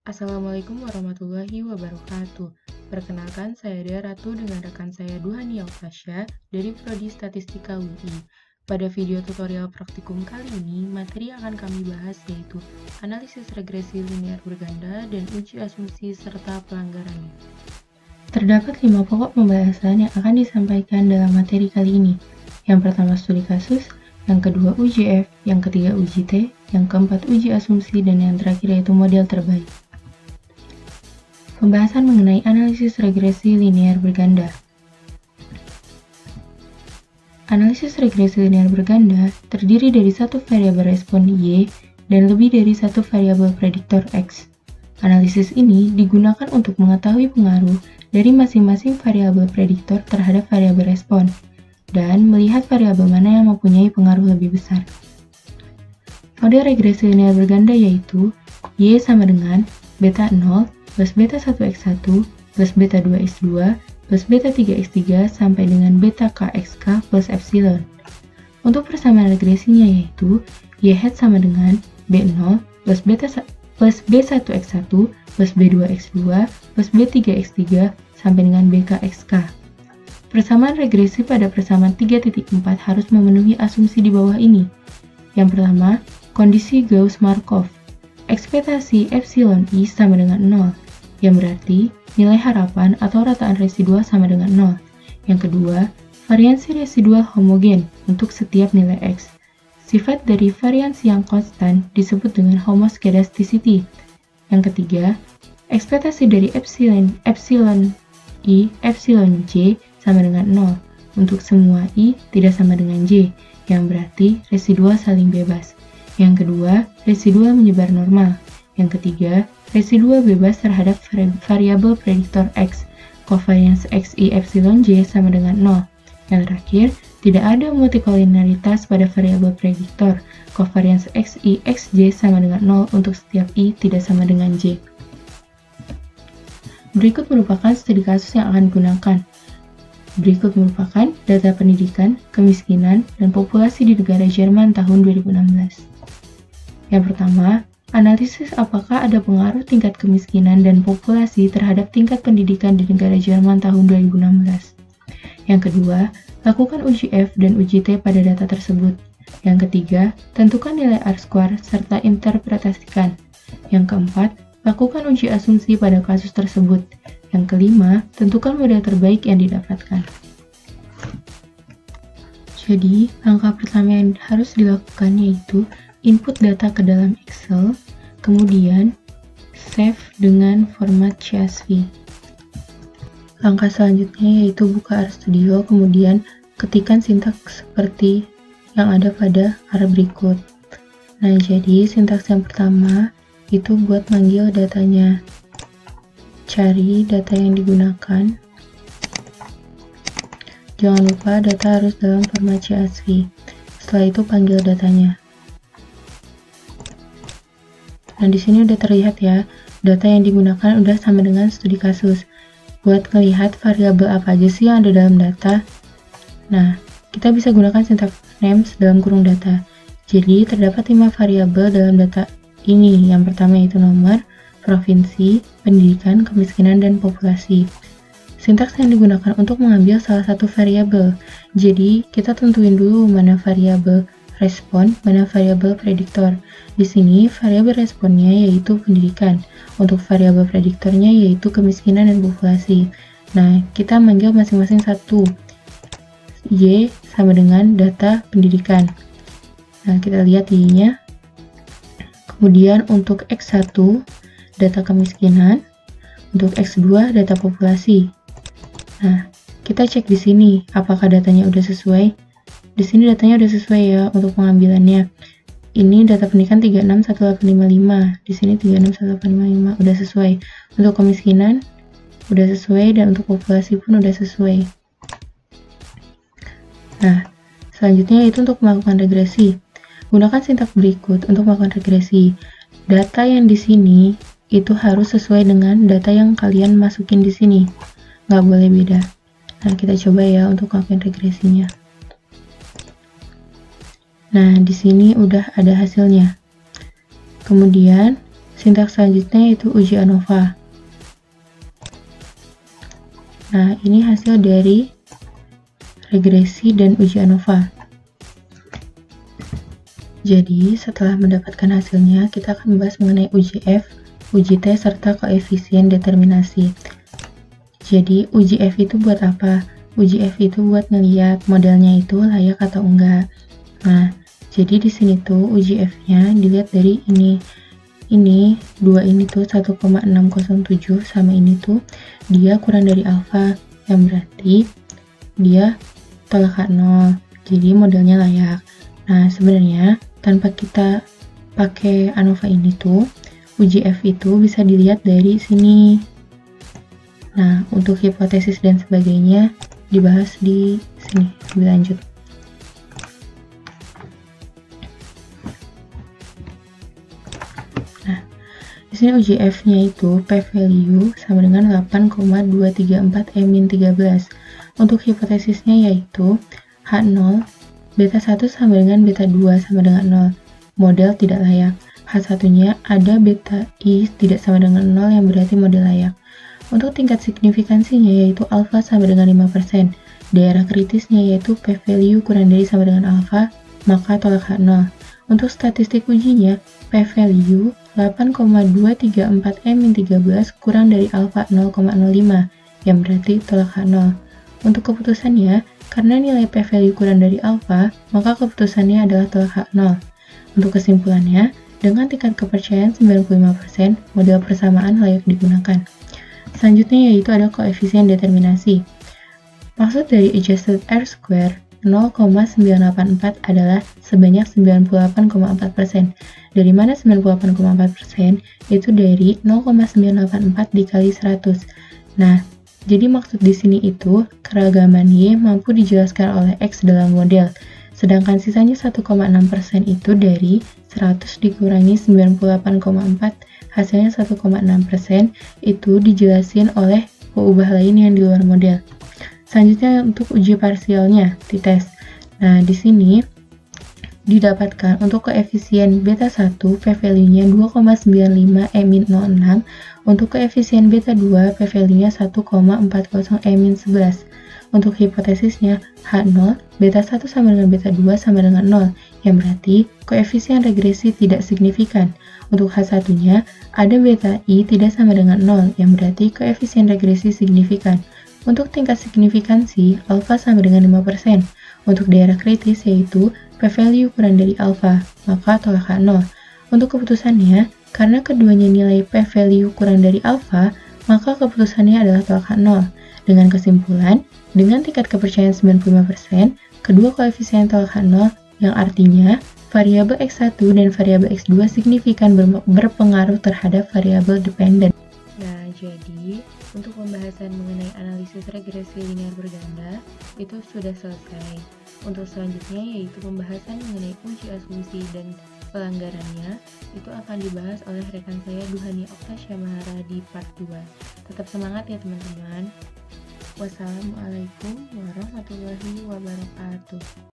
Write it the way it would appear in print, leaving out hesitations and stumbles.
Assalamualaikum warahmatullahi wabarakatuh. Perkenalkan, saya Dea Ratu dengan rekan saya Duhani Autasya dari Prodi Statistika UI. Pada video tutorial praktikum kali ini, materi yang akan kami bahas yaitu analisis regresi linear berganda dan uji asumsi serta pelanggarannya. Terdapat 5 pokok pembahasan yang akan disampaikan dalam materi kali ini. Yang pertama studi kasus, yang kedua UJF, yang ketiga uji T, yang keempat uji asumsi, dan yang terakhir yaitu model terbaik. Pembahasan mengenai analisis regresi linear berganda. Analisis regresi linear berganda terdiri dari satu variabel respon Y dan lebih dari satu variabel prediktor X. Analisis ini digunakan untuk mengetahui pengaruh dari masing-masing variabel prediktor terhadap variabel respon dan melihat variabel mana yang mempunyai pengaruh lebih besar. Model regresi linear berganda yaitu Y sama dengan beta 0 plus beta 1x1 plus beta 2x2 plus beta 3x3 sampai dengan beta kxk plus epsilon. Untuk persamaan regresinya yaitu y hat sama dengan b0 plus b1x1 plus b2x2 plus b3x3 sampai dengan bkxk. Persamaan regresi pada persamaan 3.4 harus memenuhi asumsi di bawah ini. Yang pertama, kondisi Gauss-Markov. Ekspektasi epsilon i sama dengan 0, yang berarti nilai harapan atau rataan residual sama dengan 0. Yang kedua, variansi residual homogen untuk setiap nilai X. Sifat dari variansi yang konstan disebut dengan homoskedasticity. Yang ketiga, ekspektasi dari epsilon i, epsilon j sama dengan 0 untuk semua i tidak sama dengan j, yang berarti residual saling bebas. Yang kedua, residual menyebar normal. Yang ketiga, residual bebas terhadap variabel prediktor X. Kovarians Xi epsilon J sama dengan 0. Yang terakhir, tidak ada multikolinaritas pada variabel prediktor. Kovarians Xi Xj sama dengan 0 untuk setiap I tidak sama dengan J. Berikut merupakan studi kasus yang akan digunakan. Berikut merupakan data pendidikan, kemiskinan, dan populasi di negara Jerman tahun 2016. Yang pertama, analisis apakah ada pengaruh tingkat kemiskinan dan populasi terhadap tingkat pendidikan di negara Jerman tahun 2016. Yang kedua, lakukan uji F dan uji T pada data tersebut. Yang ketiga, tentukan nilai R-square serta interpretasikan. Yang keempat, lakukan uji asumsi pada kasus tersebut. Yang kelima, tentukan model terbaik yang didapatkan. Jadi, langkah pertama yang harus dilakukan yaitu input data ke dalam Excel, kemudian save dengan format CSV. Langkah selanjutnya yaitu buka RStudio, kemudian ketikkan sintaks seperti yang ada pada arah berikut. Nah, jadi sintaks yang pertama itu buat manggil datanya. Cari data yang digunakan. Jangan lupa data harus dalam format CSV. Setelah itu panggil datanya. Nah, di sini udah terlihat ya, data yang digunakan udah sama dengan studi kasus. Buat melihat variabel apa aja sih yang ada dalam data. Nah, kita bisa gunakan syntax names dalam kurung data. Jadi, terdapat 5 variabel dalam data ini. Yang pertama yaitu nomor, provinsi, pendidikan, kemiskinan, dan populasi. Sintaks yang digunakan untuk mengambil salah satu variabel. Jadi, kita tentuin dulu mana variabel respon, mana variabel prediktor. Di sini, variabel responnya yaitu pendidikan. Untuk variabel prediktornya yaitu kemiskinan dan populasi. Nah, kita manggil masing-masing satu. Y sama dengan data pendidikan. Nah, kita lihat Y-nya. Kemudian untuk X1, data kemiskinan. Untuk X2, data populasi. Nah, kita cek di sini apakah datanya udah sesuai. Di sini datanya udah sesuai ya untuk pengambilannya. Ini data pendidikan 361855. Di sini 361855 udah sesuai. Untuk kemiskinan udah sesuai dan untuk populasi pun udah sesuai. Nah, selanjutnya itu untuk melakukan regresi. Gunakan sintaks berikut untuk melakukan regresi. Data yang di sini itu harus sesuai dengan data yang kalian masukin di sini. Nggak boleh beda. Nah, kita coba ya untuk melakukan regresinya. Nah, di sini udah ada hasilnya. Kemudian, Sintaks selanjutnya yaitu uji ANOVA. Nah, ini hasil dari regresi dan uji ANOVA. Jadi, setelah mendapatkan hasilnya, kita akan membahas mengenai uji F, uji T, serta koefisien determinasi. Jadi, uji F itu buat apa? Uji F itu buat ngeliat modelnya itu layak atau enggak. Nah, jadi di sini tuh uji F-nya dilihat dari ini. Ini, dua ini tuh 1,607 sama ini tuh dia kurang dari alfa, yang berarti dia tolak H0. Jadi modelnya layak. Nah, sebenarnya tanpa kita pakai ANOVA ini tuh, uji F itu bisa dilihat dari sini. Nah, untuk hipotesis dan sebagainya dibahas di sini lebih lanjut. Nah, di sini uji F-nya itu p-value sama dengan 8,234 E-13. Untuk hipotesisnya yaitu H0 beta 1 sama dengan beta 2 sama dengan 0. Model tidak layak. H1-nya ada beta I tidak sama dengan 0 yang berarti model layak. Untuk tingkat signifikansinya yaitu alfa sama dengan 5%. Daerah kritisnya yaitu p-value kurang dari sama dengan alfa, maka tolak H0. Untuk statistik ujinya, p-value 8,234 E-13 kurang dari alfa 0,05, yang berarti tolak H0. Untuk keputusannya, karena nilai p-value kurang dari alfa, maka keputusannya adalah tolak H0. Untuk kesimpulannya, dengan tingkat kepercayaan 95%, model persamaan layak digunakan. Selanjutnya yaitu ada koefisien determinasi. Maksud dari adjusted R-square 0,984 adalah sebanyak 98,4%. Dari mana 98,4%? Itu dari 0,984 dikali 100. Nah, jadi maksud di sini itu keragaman Y mampu dijelaskan oleh X dalam model. Sedangkan sisanya 1,6% itu dari 100 dikurangi 98,4, hasilnya 1,6% itu dijelasin oleh peubah lain yang di luar model. Selanjutnya untuk uji parsialnya, t-test. Nah, di sini didapatkan untuk koefisien beta 1 p-value-nya 2,95 E-06, untuk koefisien beta 2 p-value-nya 1,40 E-11. Untuk hipotesisnya H0 beta 1 sama dengan beta 2 sama dengan 0, yang berarti koefisien regresi tidak signifikan. Untuk H1-nya ada beta I tidak sama dengan 0, yang berarti koefisien regresi signifikan. Untuk tingkat signifikansi, alfa sama dengan 5%. Untuk daerah kritis yaitu p-value kurang dari alfa, maka tolak H0. Untuk keputusannya, karena keduanya nilai p-value kurang dari alfa, maka keputusannya adalah tolak H0. Dengan kesimpulan, dengan tingkat kepercayaan 95%, kedua koefisien tolak H0 yang artinya variabel X1 dan variabel X2 signifikan berpengaruh terhadap variabel dependen. Nah, jadi untuk pembahasan mengenai analisis regresi linear berganda itu sudah selesai. Untuk selanjutnya yaitu pembahasan mengenai uji asumsi dan pelanggarannya itu akan dibahas oleh rekan saya Duhani Oktasya Mahara di part 2. Tetap semangat ya teman-teman. Wassalamualaikum warahmatullahi wabarakatuh.